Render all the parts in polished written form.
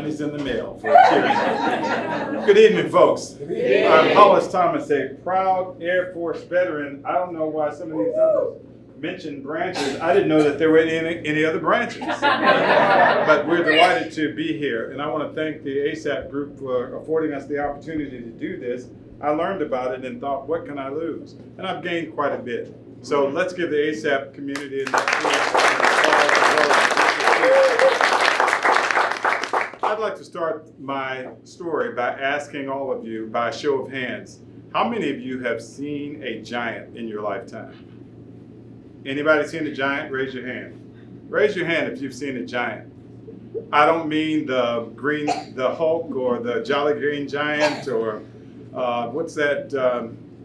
money's in the mail for cheering. Good evening, folks. I'm Hollis Thomas, a proud Air Force veteran. I don't know why some of these others mentioned branches. I didn't know that there were any other branches. But we're delighted to be here. And I want to thank the ASAP group for affording us the opportunity to do this. I learned about it and thought, what can I lose? And I've gained quite a bit. So let's give the ASAP community an I'd like to start my story by asking all of you, by a show of hands, how many of you have seen a giant in your lifetime? Anybody seen a giant? Raise your hand. Raise your hand if you've seen a giant. I don't mean the Hulk or the Jolly Green Giant or what's that,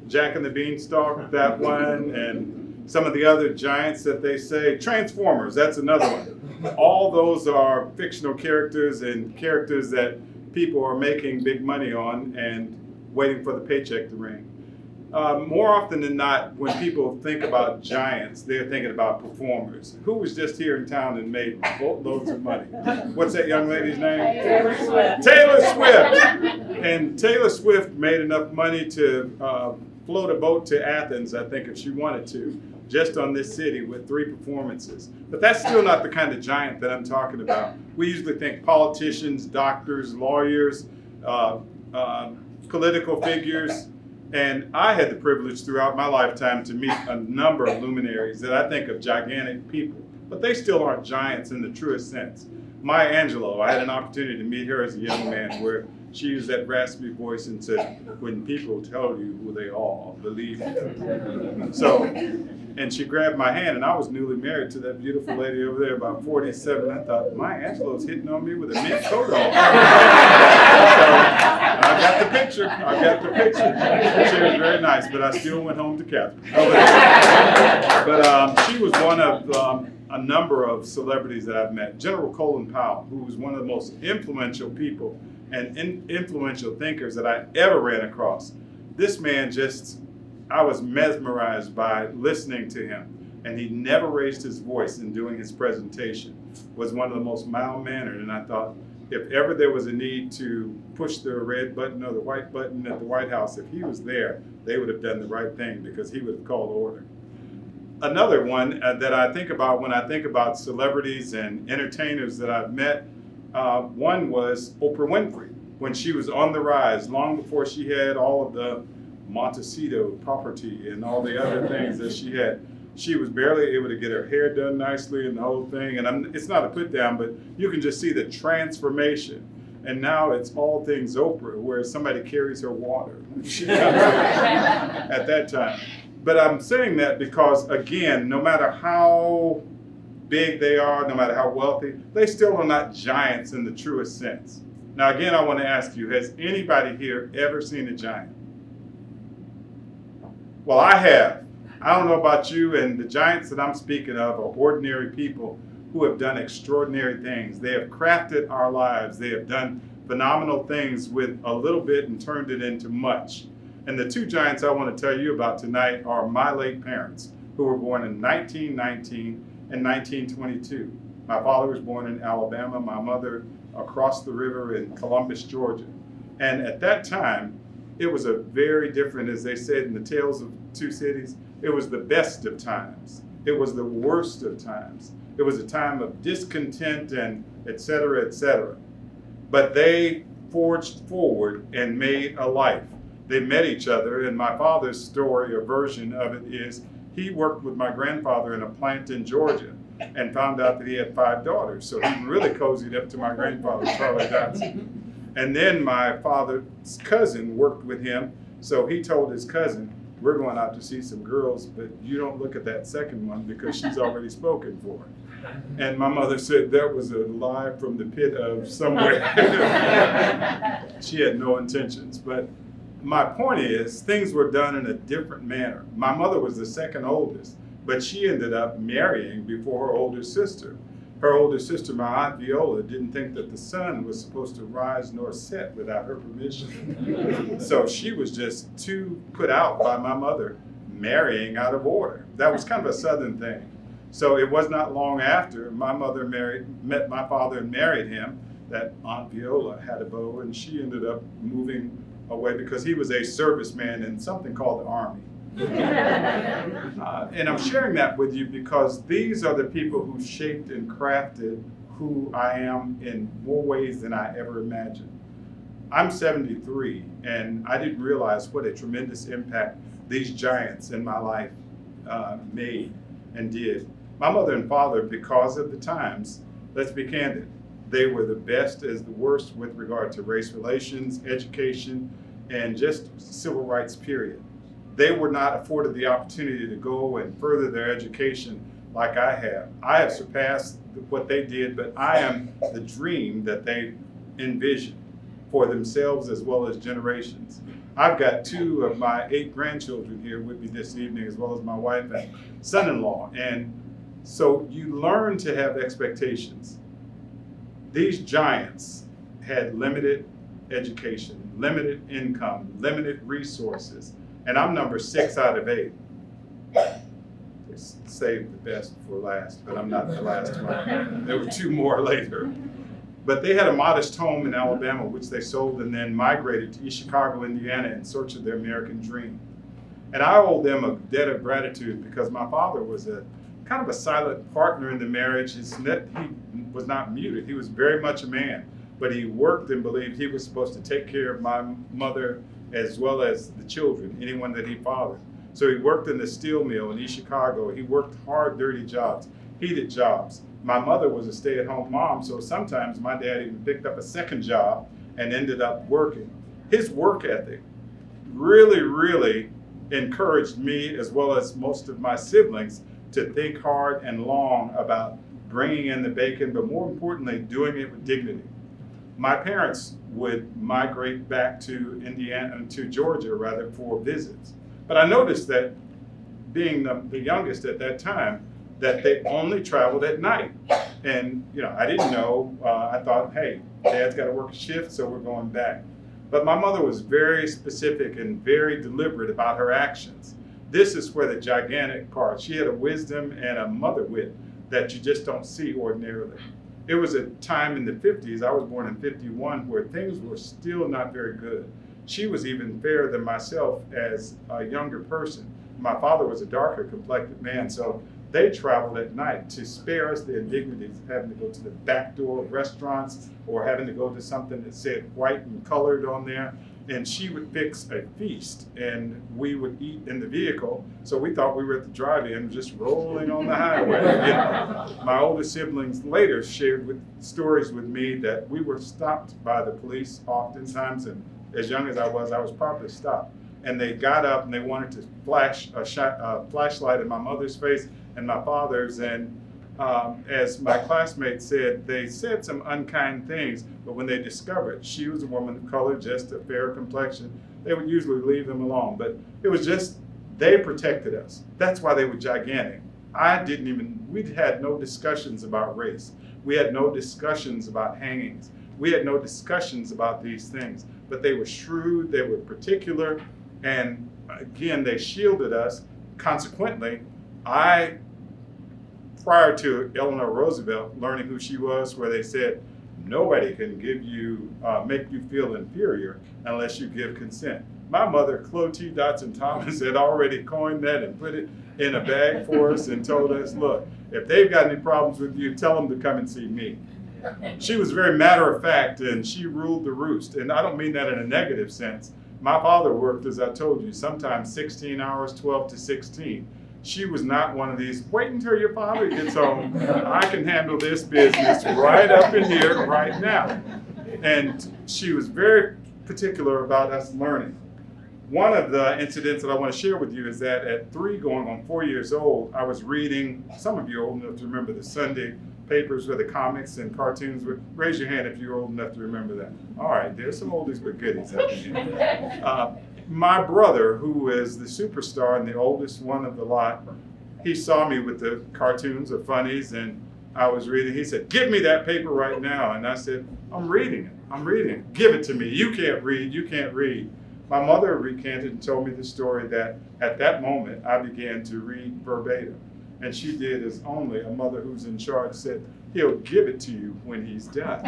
Jack and the Beanstalk, that one, and some of the other giants that they say. Transformers, that's another one. All those are fictional characters and characters that people are making big money on and waiting for the paycheck to ring. More often than not, when people think about giants, they're thinking about performers. Who was just here in town and made boatloads of money? What's that young lady's name? Taylor Swift. Taylor Swift. And Taylor Swift made enough money to float a boat to Athens, I think, if she wanted to, just on this city with 3 performances. But that's still not the kind of giant that I'm talking about. We usually think politicians, doctors, lawyers, political figures. And I had the privilege throughout my lifetime to meet a number of luminaries that I think of gigantic people, but they still aren't giants in the truest sense. Maya Angelou, I had an opportunity to meet her as a young man, where she used that raspy voice and said, "When people tell you who they are, believe them." So, and she grabbed my hand, and I was newly married to that beautiful lady over there, about 47. I thought, Maya Angelou's hitting on me with a mint coat on. So, I got the picture. She was very nice, but I still went home to Catherine. But she was one of a number of celebrities that I've met. General Colin Powell, who was one of the most influential people and influential thinkers that I ever ran across. This man I was mesmerized by listening to him, and he never raised his voice in doing his presentation. Was one of the most mild-mannered, and I thought, if ever there was a need to push the red button or the white button at the White House, if he was there, they would have done the right thing, because he would have called order. Another one that I think about when I think about celebrities and entertainers that I've met, one was Oprah Winfrey, when she was on the rise, long before she had all of the Montecito property and all the other things that she had. She was barely able to get her hair done nicely and the whole thing. And it's not a put down, but you can just see the transformation. And now it's all things Oprah, where somebody carries her water. She comes in at that time. But I'm saying that because, again, no matter how big they are, no matter how wealthy, they still are not giants in the truest sense. Now, again, I want to ask you, has anybody here ever seen a giant? Well, I have. I don't know about you, and the giants that I'm speaking of are ordinary people who have done extraordinary things. They have crafted our lives. They have done phenomenal things with a little bit and turned it into much. And the 2 giants I want to tell you about tonight are my late parents, who were born in 1919 and 1922. My father was born in Alabama, my mother across the river in Columbus, Georgia. And at that time, it was a very different, as they said in the Tales of Two Cities, it was the best of times. It was the worst of times. It was a time of discontent and et cetera, et cetera. But they forged forward and made a life. They met each other, and my father's story or version of it is he worked with my grandfather in a plant in Georgia and found out that he had 5 daughters. So he really cozied up to my grandfather, Charlie Dodson. And then my father's cousin worked with him, so he told his cousin, "We're going out to see some girls, but you don't look at that second one because she's already spoken for." And my mother said that was a lie from the pit of somewhere. She had no intentions. But my point is, things were done in a different manner. My mother was the second oldest, but she ended up marrying before her older sister. Her older sister, my Aunt Viola, didn't think that the sun was supposed to rise nor set without her permission. So she was just too put out by my mother marrying out of order. That was kind of a Southern thing. So it was not long after my mother met my father and married him that Aunt Viola had a beau, and she ended up moving away because he was a serviceman in something called the Army. And I'm sharing that with you because these are the people who shaped and crafted who I am in more ways than I ever imagined. I'm 73, and I didn't realize what a tremendous impact these giants in my life made and did. My mother and father, because of the times, let's be candid, they were the best as the worst with regard to race relations, education, and just civil rights, period. They were not afforded the opportunity to go and further their education like I have. I have surpassed what they did, but I am the dream that they envisioned for themselves as well as generations. I've got 2 of my 8 grandchildren here with me this evening, as well as my wife and son-in-law. And so you learn to have expectations. These giants had limited education, limited income, limited resources, and I'm number 6 out of 8. Saved the best for last, but I'm not the last one. There were 2 more later. But they had a modest home in Alabama, which they sold and then migrated to East Chicago, Indiana in search of their American dream. And I owe them a debt of gratitude because my father was a kind of a silent partner in the marriage. He was not muted. He was very much a man, but he worked and believed he was supposed to take care of my mother as well as the children, anyone that he fathered. So he worked in the steel mill in East Chicago. He worked hard, dirty jobs, heated jobs. My mother was a stay-at-home mom, so sometimes my dad even picked up a second job and ended up working. His work ethic really, really encouraged me, as well as most of my siblings, to think hard and long about bringing in the bacon, but more importantly, doing it with dignity. My parents would migrate back to Georgia rather, for visits. But I noticed that being the youngest at that time, that they only traveled at night. And I didn't know, I thought, hey, Dad's got to work a shift, so we're going back. But my mother was very specific and very deliberate about her actions. This is where the gigantic part, she had a wisdom and a mother wit that you just don't see ordinarily. It was a time in the 50s, I was born in 51, where things were still not very good. She was even fairer than myself as a younger person. My father was a darker complected man, so they traveled at night to spare us the indignities of having to go to the back door of restaurants or having to go to something that said white and colored on there. And she would fix a feast and we would eat in the vehicle. So we thought we were at the drive-in just rolling on the highway. My older siblings later shared stories with me that we were stopped by the police oftentimes, and as young as I was properly stopped. And they got up and they wanted to flash a flashlight in my mother's face and my father's, and as my classmates said, they said some unkind things, but when they discovered she was a woman of color, just a fair complexion, they would usually leave them alone. But it was just, they protected us. That's why they were gigantic. We had no discussions about race. We had no discussions about hangings. We had no discussions about these things, but they were shrewd, they were particular, and again, they shielded us. Consequently, prior to Eleanor Roosevelt learning who she was, where they said, nobody can make you feel inferior unless you give consent. My mother, Chloe T. Dotson Thomas, had already coined that and put it in a bag for us and told us, look, if they've got any problems with you, tell them to come and see me. She was very matter of fact, and she ruled the roost. And I don't mean that in a negative sense. My father worked, as I told you, sometimes 16 hours, 12 to 16. She was not one of these, wait until your father gets home. I can handle this business right up in here, right now. And she was very particular about us learning. One of the incidents that I want to share with you is that at 3 going on 4 years old, I was reading, some of you are old enough to remember the Sunday papers where the comics and cartoons were. Raise your hand if you're old enough to remember that. All right, there's some oldies but goodies up in here. My brother, who is the superstar and the oldest one of the lot, he saw me with the cartoons or funnies, and I was reading. He said, give me that paper right now. And I said, I'm reading it. Give it to me. You can't read. My mother recanted and told me the story that at that moment I began to read verbatim. And she did as only a mother who's in charge said, he'll give it to you when he's done.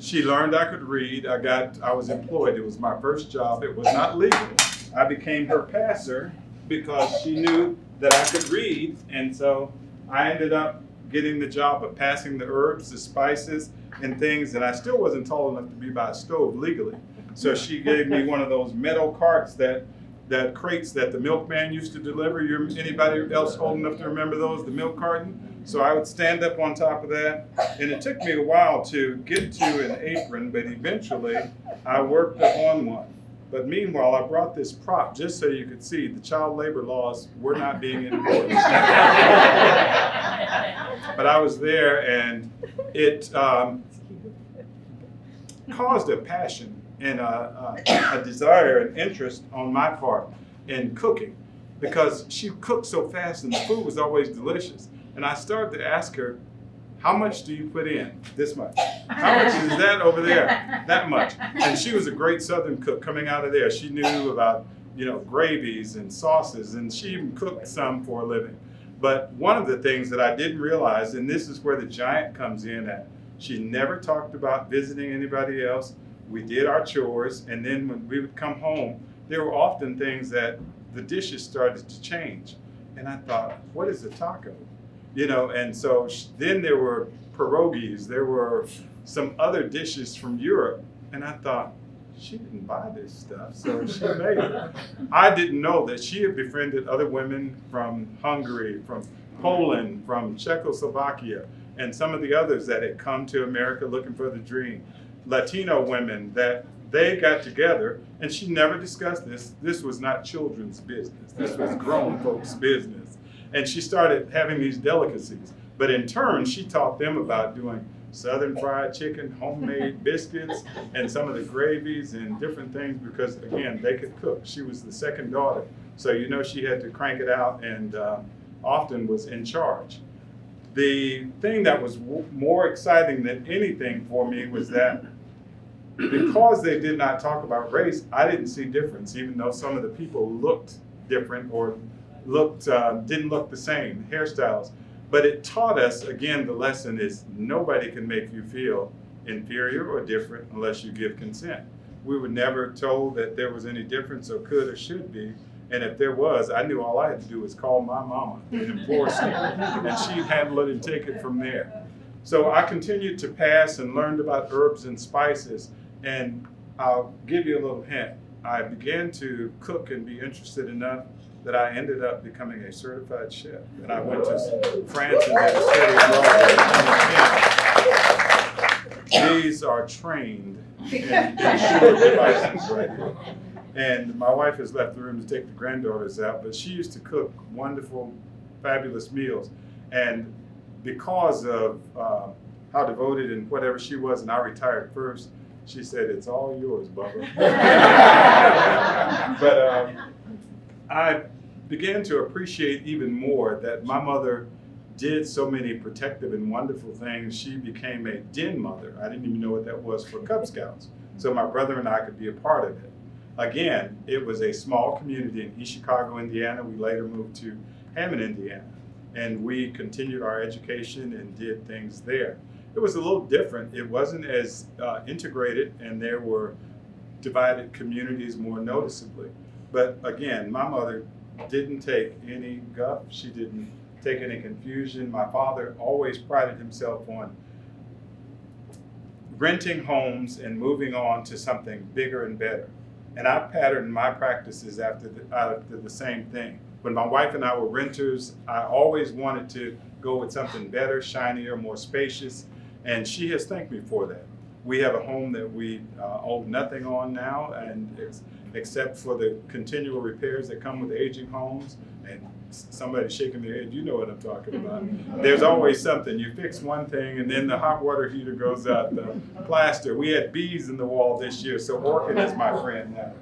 She learned I could read. I was employed. It was my first job. It was not legal. I became her passer because she knew that I could read, and so I ended up getting the job of passing the herbs, the spices, and things, and I still wasn't tall enough to be by a stove legally. So she gave me one of those metal carts, that crates that the milkman used to deliver. Anybody else old enough to remember those, the milk carton? So I would stand up on top of that, and it took me a while to get to an apron, but eventually I worked on one. But meanwhile, I brought this prop just so you could see the child labor laws were not being enforced. But I was there, and it caused a passion and a desire and interest on my part in cooking, because she cooked so fast and the food was always delicious. And I started to ask her, how much do you put in? This much. How much is that over there? That much. And she was a great Southern cook coming out of there. She knew about, gravies and sauces, and she even cooked some for a living. But one of the things that I didn't realize, and this is where the giant comes in at, she never talked about visiting anybody else. We did our chores, and then when we would come home, there were often things that the dishes started to change. And I thought, what is a taco? And so then there were pierogies, there were some other dishes from Europe, and I thought, she didn't buy this stuff, so she made it. I didn't know that she had befriended other women from Hungary, from Poland, from Czechoslovakia, and some of the others that had come to America looking for the dream. Latino women, that they got together, and she never discussed this. This was not children's business. This was grown folks' business. And she started having these delicacies. But in turn, she taught them about doing Southern fried chicken, homemade biscuits, and some of the gravies and different things, because again, they could cook. She was the second daughter. So she had to crank it out, and often was in charge. The thing that was more exciting than anything for me was that because they did not talk about race, I didn't see difference, even though some of the people looked different or didn't look the same, hairstyles. But it taught us, again, the lesson is nobody can make you feel inferior or different unless you give consent. We were never told that there was any difference or could or should be. And if there was, I knew all I had to do was call my mama and enforce it, and she'd handle it and take it from there. So I continued to pass and learned about herbs and spices. And I'll give you a little hint. I began to cook and be interested enough that I ended up becoming a certified chef. And I went to France and did a study abroad. These are trained in short devices right here. And my wife has left the room to take the granddaughters out, but she used to cook wonderful, fabulous meals. And because of how devoted and whatever she was, and I retired first, she said, "It's all yours, Bubba." But I began to appreciate even more that my mother did so many protective and wonderful things. She became a den mother. I didn't even know what that was for Cub Scouts. So my brother and I could be a part of it. Again, it was a small community in East Chicago, Indiana. We later moved to Hammond, Indiana, and we continued our education and did things there. It was a little different. It wasn't as integrated, and there were divided communities more noticeably. But again, my mother didn't take any guff. She didn't take any confusion. My father always prided himself on renting homes and moving on to something bigger and better. And I patterned my practices after the same thing. When my wife and I were renters, I always wanted to go with something better, shinier, more spacious, and she has thanked me for that. We have a home that we owe nothing on now, and except for the continual repairs that come with aging homes, and somebody shaking their head, you know what I'm talking about. There's always something. You fix one thing, and then the hot water heater goes out, the plaster. We had bees in the wall this year, so Orchid is my friend now.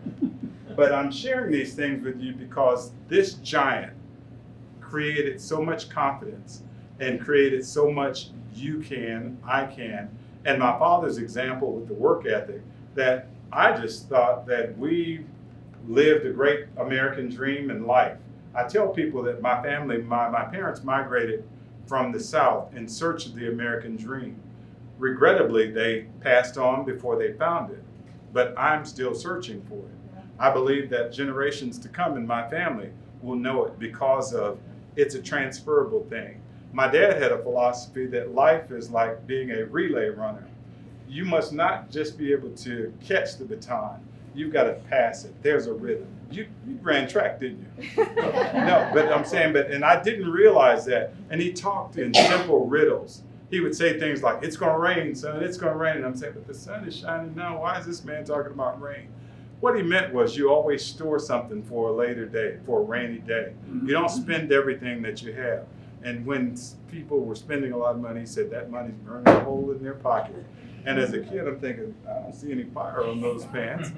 But I'm sharing these things with you because this giant created so much confidence and created so much you can, I can, and my father's example with the work ethic, that I just thought that we lived a great American dream in life. I tell people that my family, my parents migrated from the South in search of the American dream. Regrettably, they passed on before they found it, but I'm still searching for it. I believe that generations to come in my family will know it because of it's a transferable thing. My dad had a philosophy that life is like being a relay runner. You must not just be able to catch the baton. You've got to pass it. There's a rhythm. You ran track, didn't you? No, but I'm saying, and I didn't realize that. And he talked in simple riddles. He would say things like, it's going to rain, son, it's going to rain. And I'm saying, but the sun is shining now. Why is this man talking about rain? What he meant was you always store something for a later day, for a rainy day. You don't spend everything that you have. And when people were spending a lot of money, he said that money's burning a hole in their pocket. And as a kid, I'm thinking, I don't see any fire on those pants.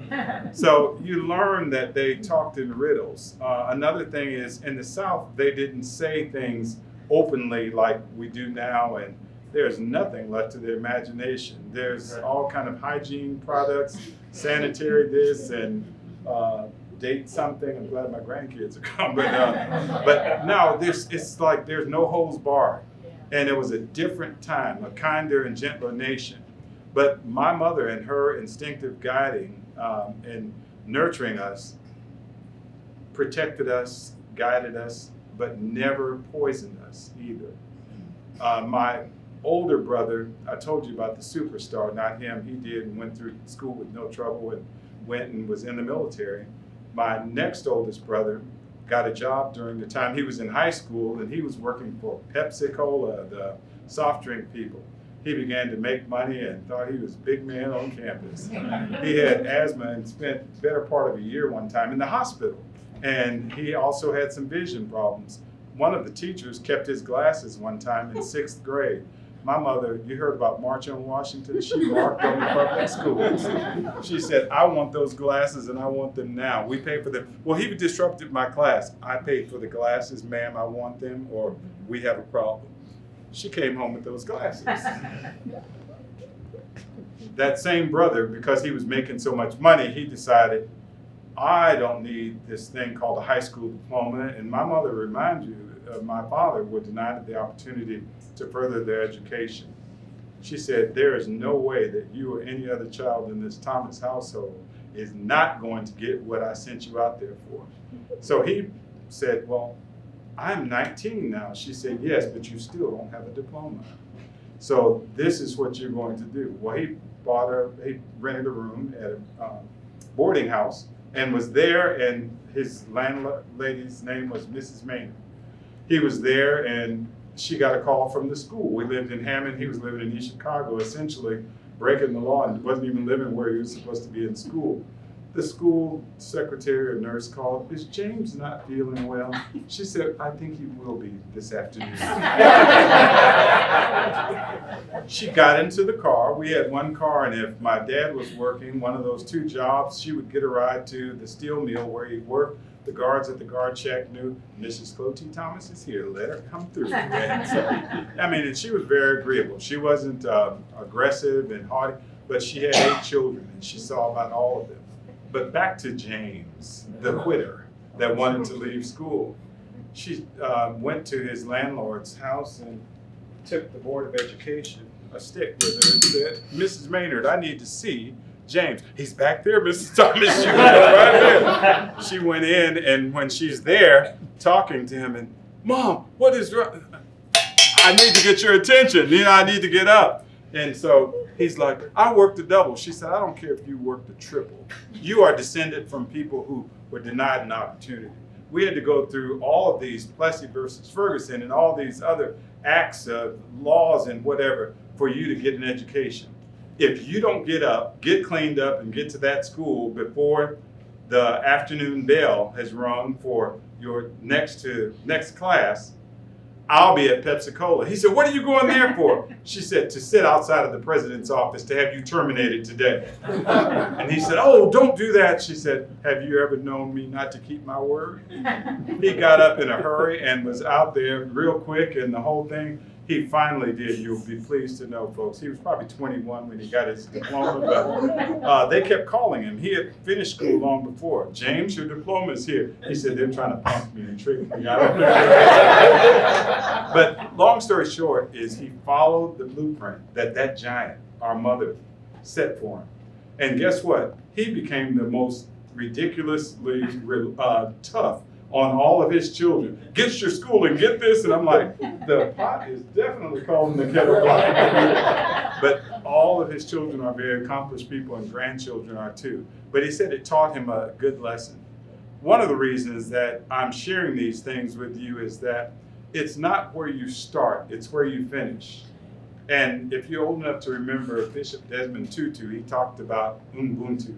So you learn that they talked in riddles. Another thing is, in the South, they didn't say things openly like we do now, and there's nothing left to their imagination. There's all kind of hygiene products, sanitary this, and date something. I'm glad my grandkids are coming. But no, it's like there's no holds barred. And it was a different time, a kinder and gentler nation. But my mother and her instinctive guiding and nurturing us protected us, guided us, but never poisoned us either. My older brother, I told you about the superstar, not him. He did and went through school with no trouble and went and was in the military. My next oldest brother got a job during the time he was in high school, and he was working for Pepsi-Cola, the soft drink people. He began to make money and thought he was big man on campus. He had asthma and spent the better part of a year one time in the hospital. And he also had some vision problems. One of the teachers kept his glasses one time in 6th grade. My mother, you heard about March on Washington, she marked on the public schools. She said, I want those glasses and I want them now. We pay for them. Well, he disrupted my class. I paid for the glasses, ma'am, I want them, or we have a problem. She came home with those glasses. That same brother, because he was making so much money, he decided, I don't need this thing called a high school diploma. And my mother reminds you, my father were denied the opportunity to further their education. She said, there is no way that you or any other child in this Thomas household is not going to get what I sent you out there for. So he said, well, I'm 19 now. She said, yes, but you still don't have a diploma. So this is what you're going to do. Well, he rented a room at a boarding house and was there, and his landlady's name was Mrs. Maynard. He was there, and she got a call from the school. We lived in Hammond. He was living in East Chicago, essentially breaking the law and wasn't even living where he was supposed to be in school. The school secretary or nurse called, is James not feeling well? She said, I think he will be this afternoon. She got into the car. We had one car, and if my dad was working one of those 2 jobs, she would get a ride to the steel mill where he worked. The guards at the guard check knew Mrs. Clotie Thomas is here. Let her come through. And so, and she was very agreeable. She wasn't aggressive and haughty, but she had 8 children, and she saw about all of them. But back to James, the quitter that wanted to leave school. She went to his landlord's house and took the Board of Education a stick with her and said, Mrs. Maynard, I need to see James. He's back there, Mrs. Thomas. She was right there. She went in, and when she's there talking to him, and Mom, what is wrong? I need to get your attention. I need to get up. And so he's like, I worked a double. She said, I don't care if you worked a triple. You are descended from people who were denied an opportunity. We had to go through all of these Plessy versus Ferguson and all these other acts of laws and whatever for you to get an education. If you don't get up, get cleaned up, and get to that school before the afternoon bell has rung for your next class, I'll be at Pepsi-Cola. He said, what are you going there for? She said, to sit outside of the president's office to have you terminated today. And he said, oh, don't do that. She said, have you ever known me not to keep my word? He got up in a hurry and was out there real quick, and the whole thing. He finally did. You'll be pleased to know, folks. He was probably 21 when he got his diploma, but they kept calling him. He had finished school long before. James, your diploma is here. He said, they're trying to punk me and trick me. I don't know. But long story short is he followed the blueprint that giant, our mother, set for him. And guess what? He became the most ridiculously tough on all of his children. Get your school and get this. And I'm like, the pot is definitely calling the kettle black. But all of his children are very accomplished people, and grandchildren are too. But he said it taught him a good lesson. One of the reasons that I'm sharing these things with you is that it's not where you start, it's where you finish. And if you're old enough to remember Bishop Desmond Tutu, he talked about Ubuntu.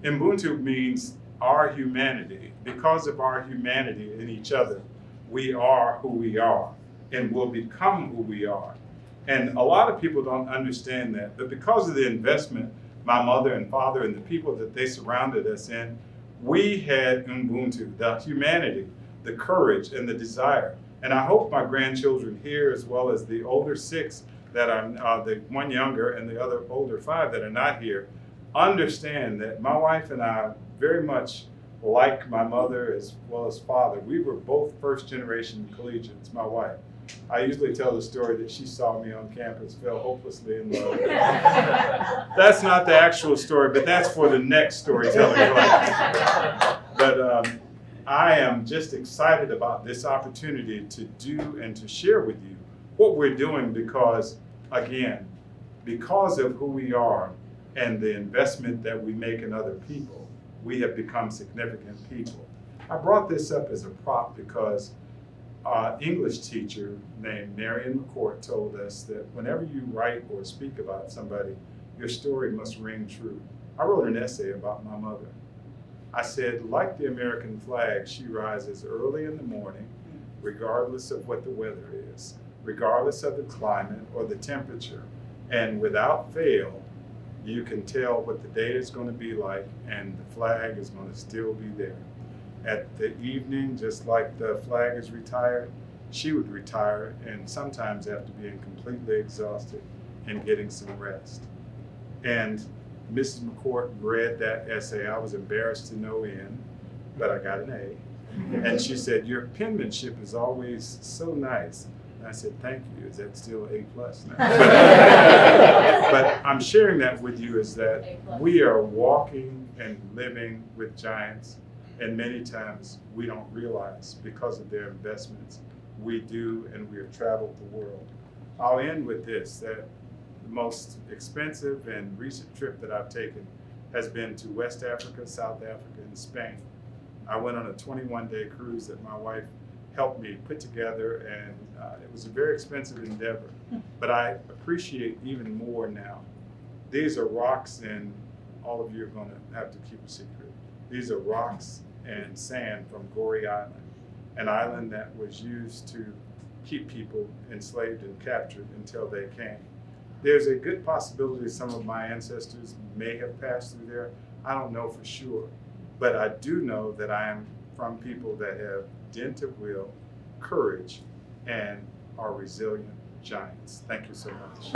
Ubuntu means our humanity. Because of our humanity in each other, we are who we are and will become who we are. And a lot of people don't understand that, but because of the investment my mother and father and the people that they surrounded us in, we had Ubuntu, the humanity, the courage, and the desire. And I hope my grandchildren here, as well as the older 6 that are, the one younger and the other older 5 that are not here, understand that my wife and I very much like my mother as well as father. We were both first-generation collegians, my wife. I usually tell the story that she saw me on campus, fell hopelessly in love. That's not the actual story, but that's for the next storytelling class. But I am just excited about this opportunity to do and to share with you what we're doing because, again, because of who we are and the investment that we make in other people, we have become significant people. I brought this up as a prop because an English teacher named Marion McCourt told us that whenever you write or speak about somebody, your story must ring true. I wrote an essay about my mother. I said, like the American flag, she rises early in the morning, regardless of what the weather is, regardless of the climate or the temperature, and without fail, you can tell what the day is going to be like, and the flag is going to still be there. At the evening, just like the flag is retired, she would retire, and sometimes after being completely exhausted and getting some rest. And Mrs. McCourt read that essay. I was embarrassed to no end, but I got an A. And she said, your penmanship is always so nice. And I said, thank you. Is that still A+ now? But I'm sharing that with you is that we are walking and living with giants, and many times we don't realize because of their investments. We do, and we have traveled the world. I'll end with this, that the most expensive and recent trip that I've taken has been to West Africa, South Africa, and Spain. I went on a 21-day cruise that my wife helped me put together, and it was a very expensive endeavor, but I appreciate even more now. These are rocks, and all of you are going to have to keep a secret. These are rocks and sand from Goree Island, an island that was used to keep people enslaved and captured until they came. There's a good possibility some of my ancestors may have passed through there. I don't know for sure, but I do know that I am from people that have dint of will, courage, and are resilient giants. Thank you so much.